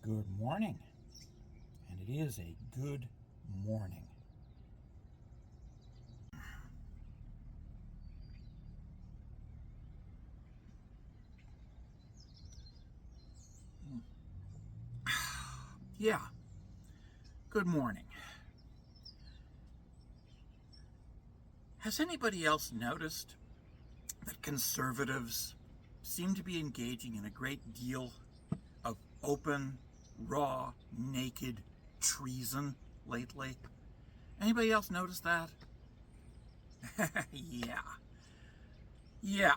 good morning. And it is a good morning. Yeah, good morning. Has anybody else noticed that conservatives seem to be engaging in a great deal of open, raw, naked treason lately? Anybody else notice that? Yeah. Yeah.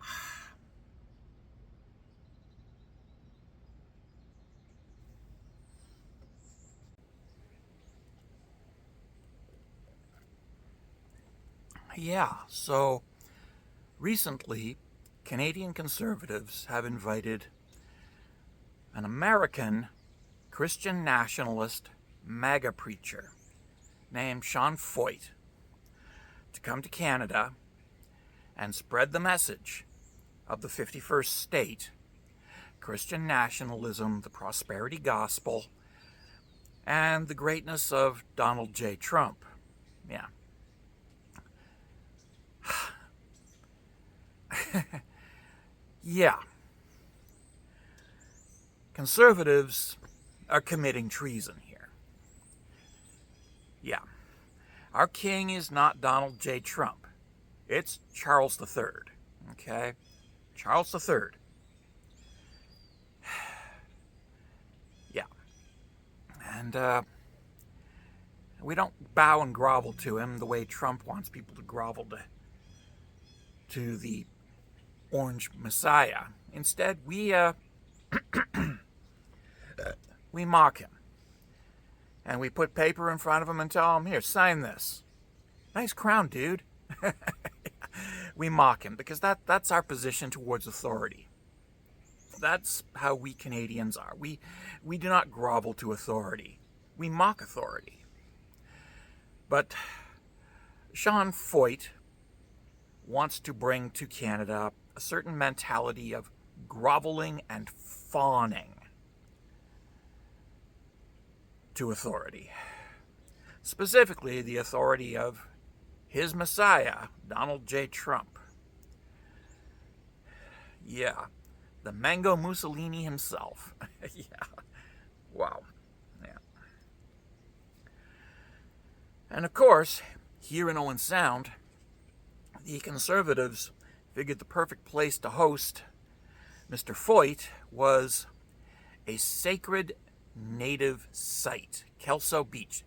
Yeah, so recently, Canadian conservatives have invited an American Christian nationalist MAGA preacher named Sean Feucht to come to Canada and spread the message of the 51st state, Christian nationalism, the prosperity gospel, and the greatness of Donald J. Trump. Yeah. Yeah. Conservatives are committing treason here. Yeah. Our king is not Donald J. Trump. It's Charles III. Okay? Charles III. Yeah. And we don't bow and grovel to him the way Trump wants people to grovel to the orange messiah. Instead, we mock him. And we put paper in front of him and tell him, here, sign this. Nice crown, dude. We mock him because that's our position towards authority. That's how we Canadians are. We do not grovel to authority. We mock authority. But Sean Feucht wants to bring to Canada a certain mentality of groveling and fawning to authority. Specifically, the authority of his messiah, Donald J. Trump. Yeah, the Mango Mussolini himself. Yeah, wow. Yeah. And of course, here in Owen Sound, the Conservatives figured the perfect place to host Mr. Feucht was a sacred native site, Kelso Beach,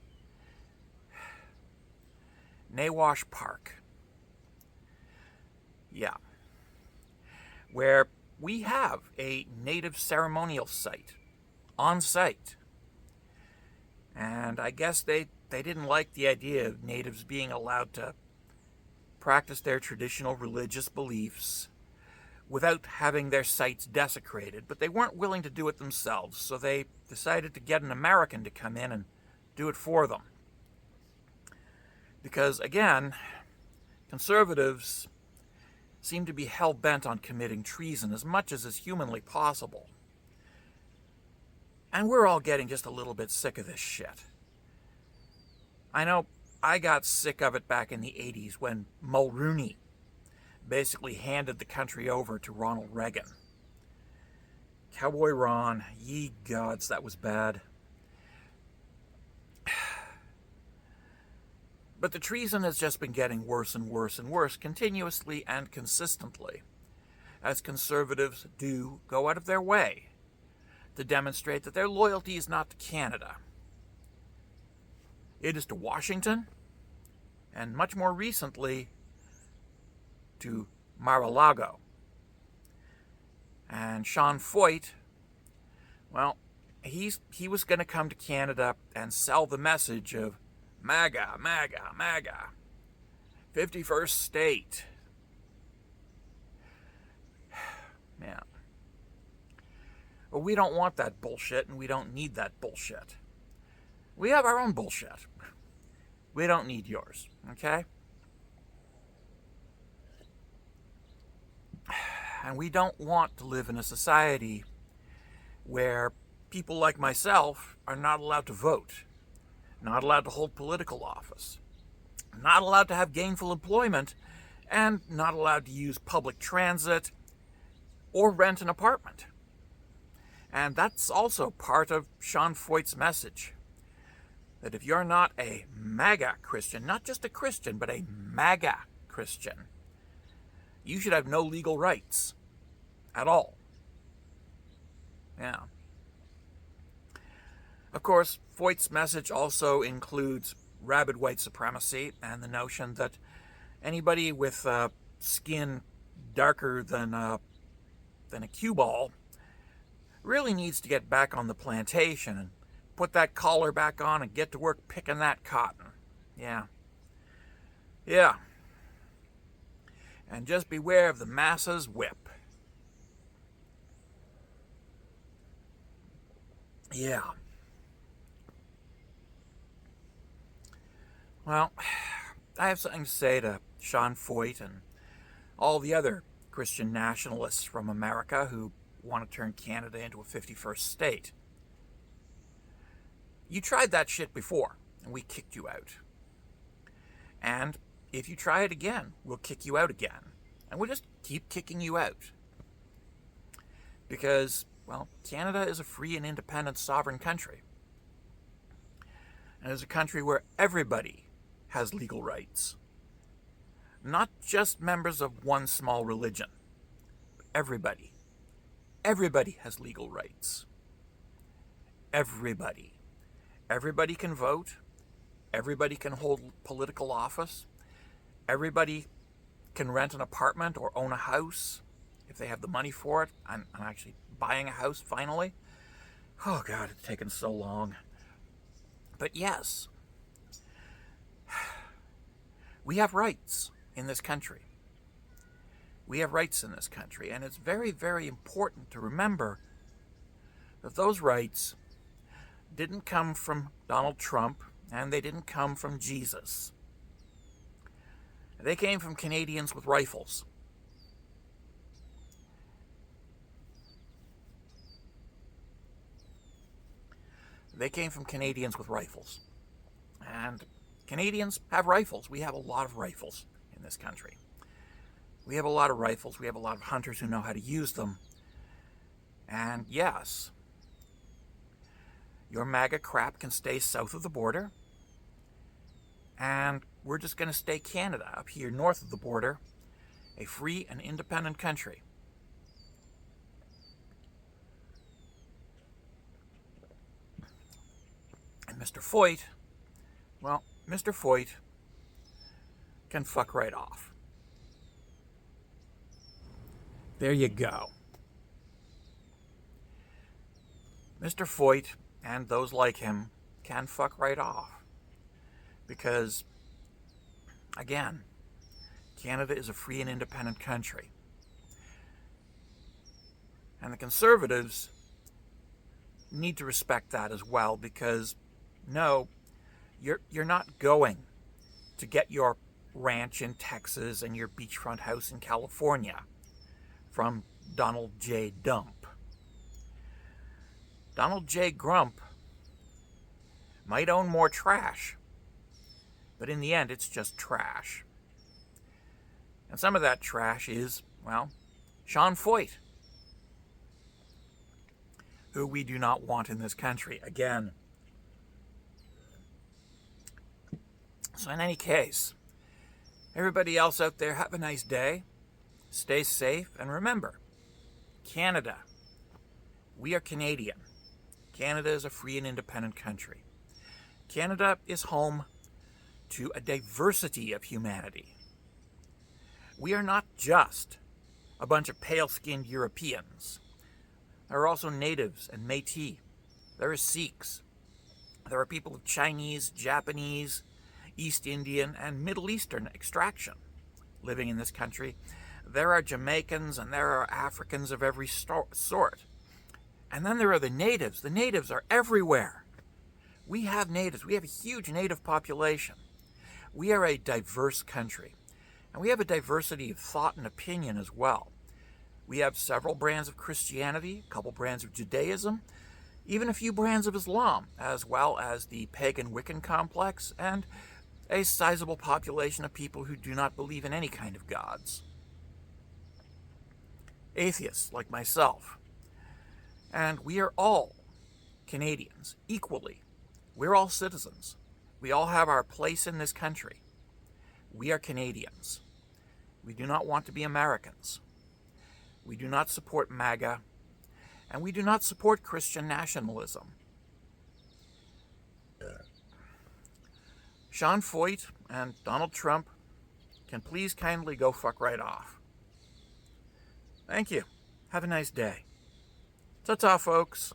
Nawash Park. Yeah. Where we have a native ceremonial site on site. And I guess they didn't like the idea of natives being allowed to practice their traditional religious beliefs without having their sites desecrated, but they weren't willing to do it themselves, so they decided to get an American to come in and do it for them. Because, again, conservatives seem to be hell-bent on committing treason as much as is humanly possible. And we're all getting just a little bit sick of this shit. I know I got sick of it back in the 80s when Mulrooney basically handed the country over to Ronald Reagan. Cowboy Ron, ye gods, that was bad. But the treason has just been getting worse and worse and worse, continuously and consistently, as conservatives do go out of their way to demonstrate that their loyalty is not to Canada. It is to Washington, and much more recently, to Mar-a-Lago. And Sean Feucht, well, he was going to come to Canada and sell the message of MAGA, MAGA, MAGA, 51st state. Yeah. Well, we don't want that bullshit, and we don't need that bullshit. We have our own bullshit. We don't need yours, okay? And we don't want to live in a society where people like myself are not allowed to vote, not allowed to hold political office, not allowed to have gainful employment, and not allowed to use public transit or rent an apartment. And that's also part of Sean Feucht's message, that if you're not a MAGA Christian, not just a Christian, but a MAGA Christian, you should have no legal rights at all. Yeah. Of course, Feucht's message also includes rabid white supremacy and the notion that anybody with skin darker than a cue ball really needs to get back on the plantation and put that collar back on and get to work picking that cotton. Yeah. Yeah. And just beware of the masses whip. Yeah. Well, I have something to say to Sean Feucht and all the other Christian nationalists from America who want to turn Canada into a 51st state. You tried that shit before, and we kicked you out. And if you try it again, we'll kick you out again. And we'll just keep kicking you out. Because, well, Canada is a free and independent sovereign country. And it's a country where everybody has legal rights. Not just members of one small religion, but everybody. Everybody has legal rights. Everybody. Everybody can vote. Everybody can hold political office. Everybody can rent an apartment or own a house if they have the money for it. I'm actually buying a house finally. Oh God, it's taken so long. But yes, we have rights in this country. We have rights in this country, and it's very, very important to remember that those rights didn't come from Donald Trump, and they didn't come from Jesus. They came from Canadians with rifles. They came from Canadians with rifles. And Canadians have rifles. We have a lot of rifles in this country. We have a lot of rifles. We have a lot of hunters who know how to use them. And yes, your MAGA crap can stay south of the border. And we're just going to stay Canada up here north of the border, a free and independent country. And Mr. Feucht, well, Mr. Feucht can fuck right off. There you go. Mr. Feucht and those like him can fuck right off. Because, again, Canada is a free and independent country. And the Conservatives need to respect that as well, because, no, you're not going to get your ranch in Texas and your beachfront house in California from Donald J. Dump. Donald J. Grump might own more trash, but in the end, it's just trash. And some of that trash is, well, Sean Feucht, who we do not want in this country again. So in any case, everybody else out there, have a nice day. Stay safe, and remember, Canada, we are Canadian. Canada is a free and independent country. Canada is home to a diversity of humanity. We are not just a bunch of pale-skinned Europeans. There are also natives and Métis. There are Sikhs. There are people of Chinese, Japanese, East Indian, and Middle Eastern extraction living in this country. There are Jamaicans and there are Africans of every sort. And then there are the natives. The natives are everywhere. We have natives. We have a huge native population. We are a diverse country. And we have a diversity of thought and opinion as well. We have several brands of Christianity, a couple brands of Judaism, even a few brands of Islam, as well as the pagan Wiccan complex, and a sizable population of people who do not believe in any kind of gods. Atheists like myself. And we are all Canadians, equally. We're all citizens. We all have our place in this country. We are Canadians. We do not want to be Americans. We do not support MAGA, and we do not support Christian nationalism. Sean Feucht and Donald Trump can please kindly go fuck right off. Thank you. Have a nice day. Ta-ta, folks.